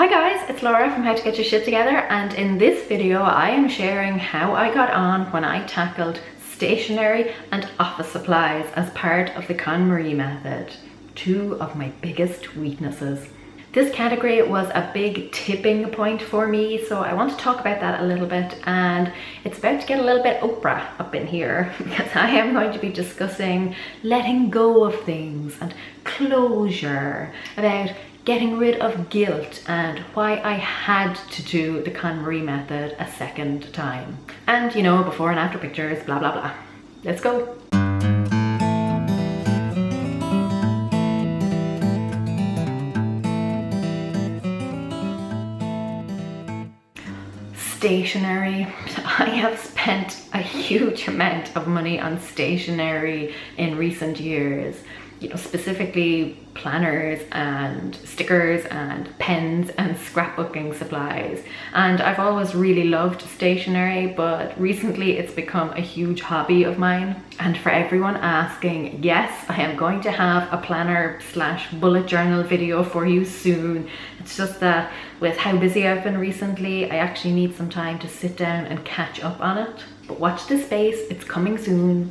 Hi guys, it's Laura from How to Get Your Shit Together, and in this video I am sharing how I got on when I tackled stationery and office supplies as part of the KonMari Method, two of my biggest weaknesses. This category was a big tipping point for me, so I want to talk about that a little bit, and it's about to get a little bit Oprah up in here because I am going to be discussing letting go of things and closure, about getting rid of guilt and why I had to do the KonMari Method a second time. And you know, before and after pictures, blah blah blah. Let's go. Stationery. I have spent a huge amount of money on stationery in recent years. You know, specifically planners and stickers and pens and scrapbooking supplies. And I've always really loved stationery, but recently it's become a huge hobby of mine. And for everyone asking, yes, I am going to have a planner / bullet journal video for you soon. It's just that with how busy I've been recently, I actually need some time to sit down and catch up on it. But watch this space, it's coming soon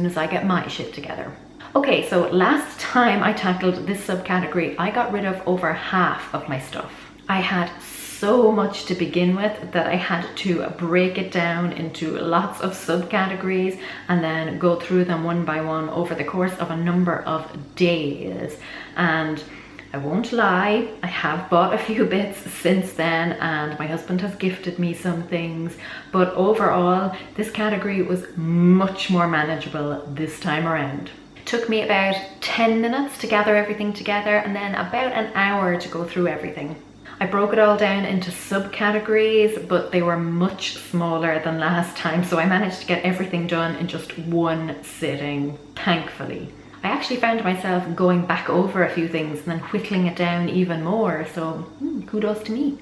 as I get my shit together. Okay, so last time I tackled this subcategory, I got rid of over half of my stuff. I had so much to begin with that I had to break it down into lots of subcategories and then go through them one by one over the course of a number of days. And I won't lie, I have bought a few bits since then, and my husband has gifted me some things, but overall this category was much more manageable this time around. Took me about 10 minutes to gather everything together and then about an hour to go through everything. I broke it all down into subcategories, but they were much smaller than last time, so I managed to get everything done in just one sitting, thankfully. I actually found myself going back over a few things and then whittling it down even more, so kudos to me.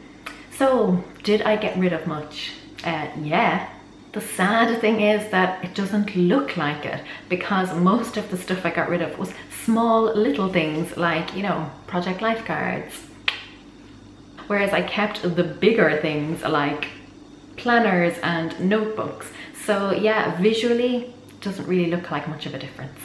So, did I get rid of much? Yeah. The sad thing is that it doesn't look like it, because most of the stuff I got rid of was small little things like, you know, project life cards. Whereas I kept the bigger things like planners and notebooks. So yeah, visually, it doesn't really look like much of a difference.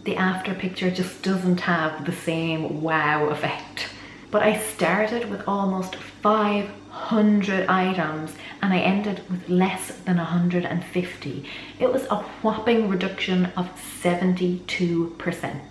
The after picture just doesn't have the same wow effect. But I started with almost 500 items and I ended with less than 150. It was a whopping reduction of 72%.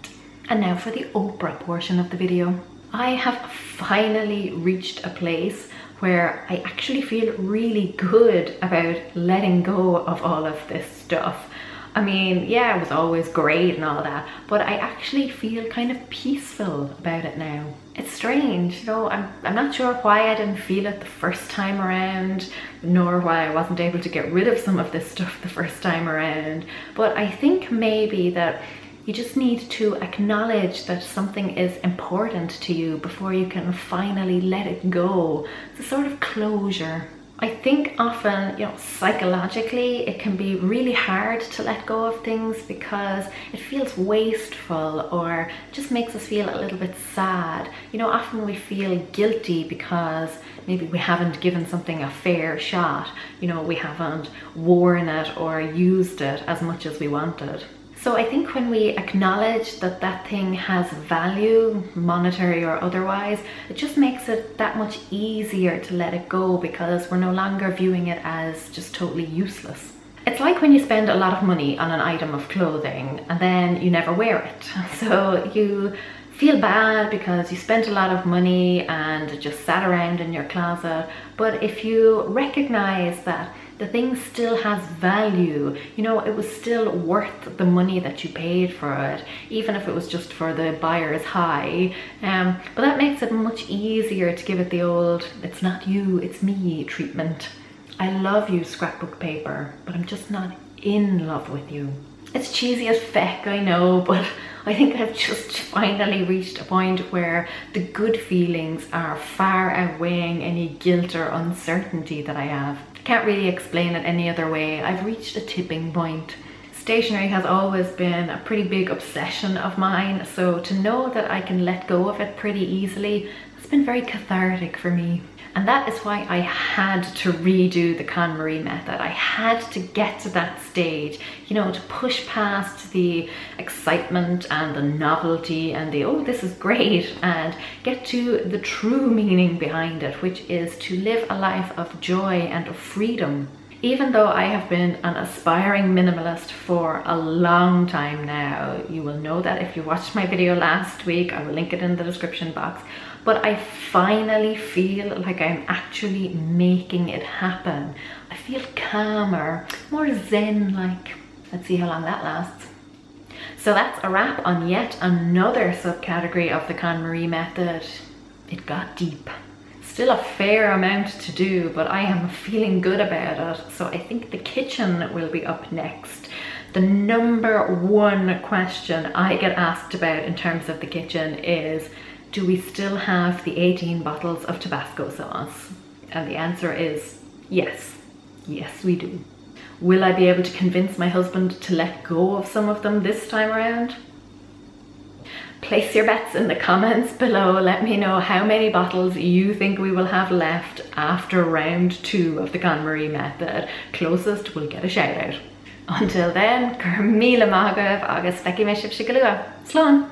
And now for the Oprah portion of the video. I have finally reached a place where I actually feel really good about letting go of all of this stuff. I mean, yeah, it was always great and all that, but I actually feel kind of peaceful about it now. It's strange, you know, I'm not sure why I didn't feel it the first time around, nor why I wasn't able to get rid of some of this stuff the first time around, but I think maybe that you just need to acknowledge that something is important to you before you can finally let it go. It's a sort of closure. I think often, you know, psychologically it can be really hard to let go of things because it feels wasteful or just makes us feel a little bit sad. You know, often we feel guilty because maybe we haven't given something a fair shot. You know, we haven't worn it or used it as much as we wanted. So I think when we acknowledge that that thing has value, monetary or otherwise, it just makes it that much easier to let it go because we're no longer viewing it as just totally useless. It's like when you spend a lot of money on an item of clothing and then you never wear it. So you feel bad because you spent a lot of money and it just sat around in your closet. But if you recognize that the thing still has value, you know, it was still worth the money that you paid for it, even if it was just for the buyer's high. But that makes it much easier to give it the old, it's not you, it's me treatment. I love you, scrapbook paper, but I'm just not in love with you. It's cheesy as feck, I know, but I think I've just finally reached a point where the good feelings are far outweighing any guilt or uncertainty that I have. Can't really explain it any other way. I've reached a tipping point. Stationery has always been a pretty big obsession of mine, so to know that I can let go of it pretty easily has It's been very cathartic for me. And that is why I had to redo the KonMari method. I had to get to that stage, you know, to push past the excitement and the novelty and the, oh, this is great, and get to the true meaning behind it, which is to live a life of joy and of freedom. Even though I have been an aspiring minimalist for a long time now, you will know that if you watched my video last week, I will link it in the description box, but I finally feel like I'm actually making it happen. I feel calmer, more zen-like. Let's see how long that lasts. So that's a wrap on yet another subcategory of the KonMari method. It got deep. Still a fair amount to do, but I am feeling good about it. So I think the kitchen will be up next. The number one question I get asked about in terms of the kitchen is, do we still have the 18 bottles of Tabasco sauce? And the answer is yes. Yes, we do. Will I be able to convince my husband to let go of some of them this time around? Place your bets in the comments below. Let me know how many bottles you think we will have left after round 2 of the KonMari method. Closest will get a shout out. Until then, Gur míle mágah agus feici mé sibh sigalua. Slán!